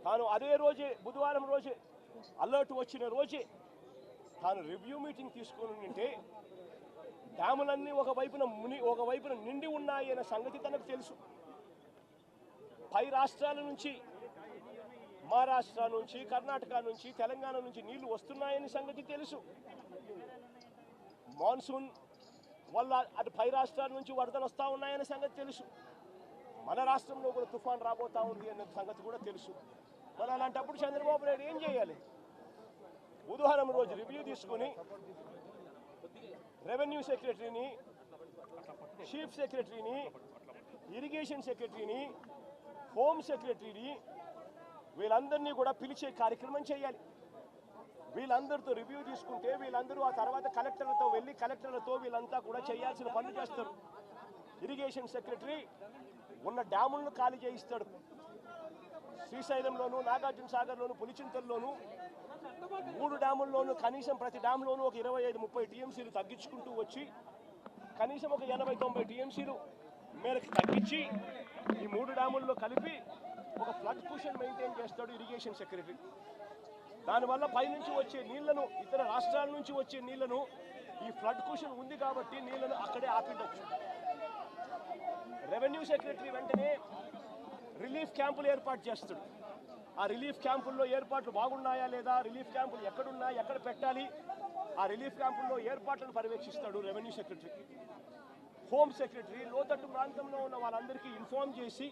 తాను అదే రోజే బుధవారం రోజే అలర్ట్ వచ్చిన రోజే తాను రివ్యూ మీటింగ్ తీసుకొని ఉంటే డ్యాములన్నీ ఒకవైపున నిండి ఉన్నాయి అనే సంగతి తనకు తెలుసు. పై రాష్ట్రాల నుంచి, మహారాష్ట్ర నుంచి, కర్ణాటక నుంచి, తెలంగాణ నుంచి నీళ్లు వస్తున్నాయని సంగతి తెలుసు. మాన్సూన్ వల్ల అటు పై రాష్ట్రాల నుంచి వరదలు వస్తూ ఉన్నాయనే సంగతి తెలుసు. మన రాష్ట్రంలో కూడా తుఫాన్ రాబోతా ఉంది అనే సంగతి కూడా తెలుసు. మరి అలాంటప్పుడు చంద్రబాబు నాయుడు ఏం చేయాలి? బుధవారం రోజు రివ్యూ తీసుకుని రెవెన్యూ సెక్రటరీని, చీఫ్ సెక్రటరీని, ఇరిగేషన్ సెక్రటరీని, హోమ్ సెక్రటరీని వీళ్ళందరినీ కూడా పిలిచే కార్యక్రమం చేయాలి. వీళ్ళందరితో రివ్యూ తీసుకుంటే వీళ్ళందరూ ఆ తర్వాత కలెక్టర్లతో వెళ్ళి కలెక్టర్లతో వీళ్ళంతా కూడా చేయాల్సిన పనులు చేస్తారు. ఇరిగేషన్ సెక్రటరీ ఉన్న డ్యాములను ఖాళీ చేయిస్తాడు. శ్రీశైలంలోను, నాగార్జున సాగర్లోను, పులిచింతల్లోను 3 డ్యాముల్లోనూ కనీసం ప్రతి డ్యామ్లోనూ ఒక 25-30 టీఎంసీలు తగ్గించుకుంటూ వచ్చి కనీసం ఒక 80-90 టీఎంసీలు మేరకు తగ్గించి ఈ 3 డ్యాముల్లో కలిపి ఒక ఫ్లడ్ కుషన్ మెయింటైన్ చేస్తాడు ఇరిగేషన్ సెక్రటరీ. దానివల్ల పైనుంచి వచ్చే నీళ్లను, ఇతర రాష్ట్రాల నుంచి వచ్చే నీళ్లను, ఈ ఫ్లడ్ కుషన్ ఉంది కాబట్టి నీళ్లను అక్కడే ఆపిండొచ్చు. రెవెన్యూ సెక్రటరీ వెంటనే రిలీఫ్ క్యాంపులు ఏర్పాటు చేస్తాడు. ఆ రిలీఫ్ క్యాంపుల్లో ఏర్పాట్లు బాగున్నాయా లేదా, రిలీఫ్ క్యాంపులు ఎక్కడున్నాయి, ఎక్కడ పెట్టాలి, ఆ రిలీఫ్ క్యాంపుల్లో ఏర్పాట్లను పర్యవేక్షిస్తాడు రెవెన్యూ సెక్రటరీ. హోమ్ సెక్రటరీ లోతట్టు ప్రాంతంలో ఉన్న వాళ్ళందరికీ ఇన్ఫార్మ్ చేసి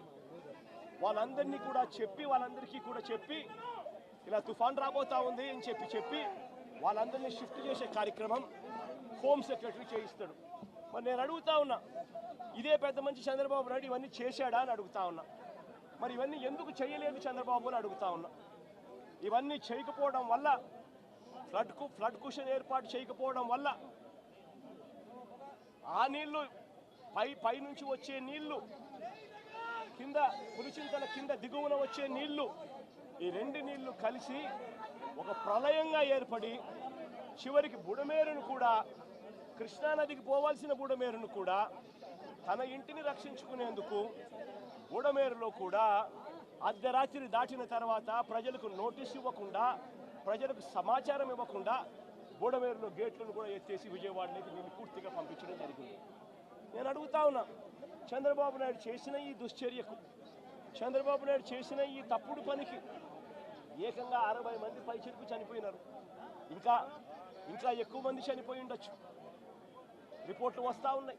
వాళ్ళందరికీ కూడా చెప్పి ఇలా తుఫాన్ రాబోతా ఉంది అని చెప్పి వాళ్ళందరినీ షిఫ్ట్ చేసే కార్యక్రమం హోమ్ సెక్రటరీ చేయిస్తాడు. మరి నేను అడుగుతా ఉన్నా, ఇదే పెద్ద మంచి చంద్రబాబు నాయుడు ఇవన్నీ చేశాడా అని అడుగుతా ఉన్నా. మరి ఇవన్నీ ఎందుకు చేయలేదు చంద్రబాబు అని అడుగుతా ఉన్నా. ఇవన్నీ చేయకపోవడం వల్ల, ఫ్లడ్ కుషన్ ఏర్పాటు చేయకపోవడం వల్ల ఆ నీళ్లు పై నుంచి వచ్చే నీళ్లు, కింద పులిచింతల కింద దిగువన వచ్చే నీళ్లు, ఈ 2 నీళ్లు కలిసి ఒక ప్రళయంగా ఏర్పడి చివరికి బుడమేరును కూడా, కృష్ణానదికి పోవాల్సిన బుడమేరును కూడా తన ఇంటిని రక్షించుకునేందుకు బుడమేరులో కూడా అర్ధరాత్రి దాటిన తర్వాత ప్రజలకు నోటీస్ ఇవ్వకుండా, ప్రజలకు సమాచారం ఇవ్వకుండా బుడమేరులో గేట్లను కూడా ఎత్తేసి విజయవాడలోకి నీళ్ళు పూర్తిగా పంపించడం జరిగింది. నేను అడుగుతా ఉన్నా, చంద్రబాబు నాయుడు చేసిన ఈ దుశ్చర్యకు, చంద్రబాబు నాయుడు చేసిన ఈ తప్పుడు పనికి ఏకంగా 60 మంది పైచిలకు చనిపోయినారు. ఇంకా ఎక్కువ మంది చనిపోయి ఉండొచ్చు. రిపోర్ట్లు వస్తూ ఉన్నాయి.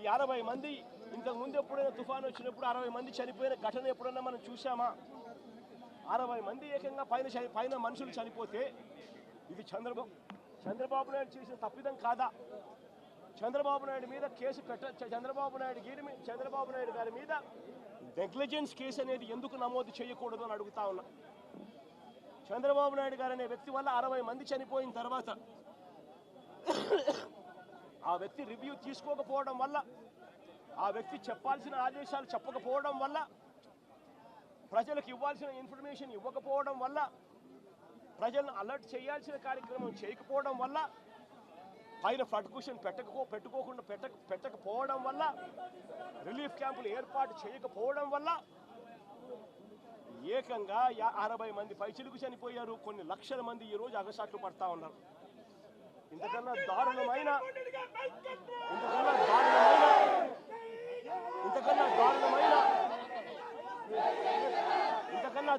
ఈ 60 మంది ఇంతకుముందు ఎప్పుడైనా తుఫాను వచ్చినప్పుడు 60 మంది చనిపోయిన ఘటన ఎప్పుడైనా మనం చూసామా? 60 మంది ఏకంగా పైన మనుషులు చనిపోతే ఇది చంద్రబాబు నాయుడు చేసిన తప్పిదం కాదా? చంద్రబాబు నాయుడు మీద కేసు చంద్రబాబు నాయుడు గారి మీద నెగ్లిజెన్స్ కేసు అనేది ఎందుకు నమోదు చేయకూడదు అని అడుగుతా ఉన్నా. చంద్రబాబు నాయుడు గారు అనే వ్యక్తి వల్ల 60 మంది చనిపోయిన తర్వాత ఆ వ్యక్తి రివ్యూ తీసుకోకపోవడం వల్ల, ఆ వ్యక్తి చెప్పాల్సిన ఆదేశాలు చెప్పకపోవడం వల్ల, ప్రజలకు ఇవ్వాల్సిన ఇన్ఫర్మేషన్ ఇవ్వకపోవడం వల్ల, ప్రజలను అలర్ట్ చేయాల్సిన కార్యక్రమం చేయకపోవడం వల్ల, పైన ఫ్లడ్ కుషన్ పెట్టకపోవడం వల్ల, రిలీఫ్ క్యాంపులు ఏర్పాటు చేయకపోవడం వల్ల ఏకంగా 60 మంది పైచిలకు చనిపోయారు. కొన్ని లక్షల మంది ఈరోజు అగసాట్లు పడతా ఉన్నారు. ఇంతకన్నా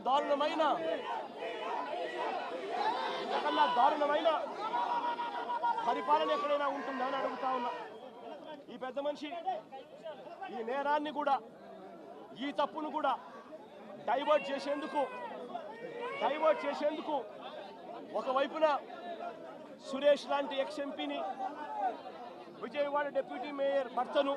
దారుణమైన పరిపాలన ఎక్కడైనా ఉంటుందా అని అడుగుతా ఉన్నా. ఈ పెద్ద మనిషి ఈ నేరాన్ని కూడా, ఈ తప్పును కూడా డైవర్ట్ చేసేందుకు ఒకవైపున సురేష్ లాంటి ఎక్స్ ఎంపీని, విజయవాడ డిప్యూటీ మేయర్ భర్తను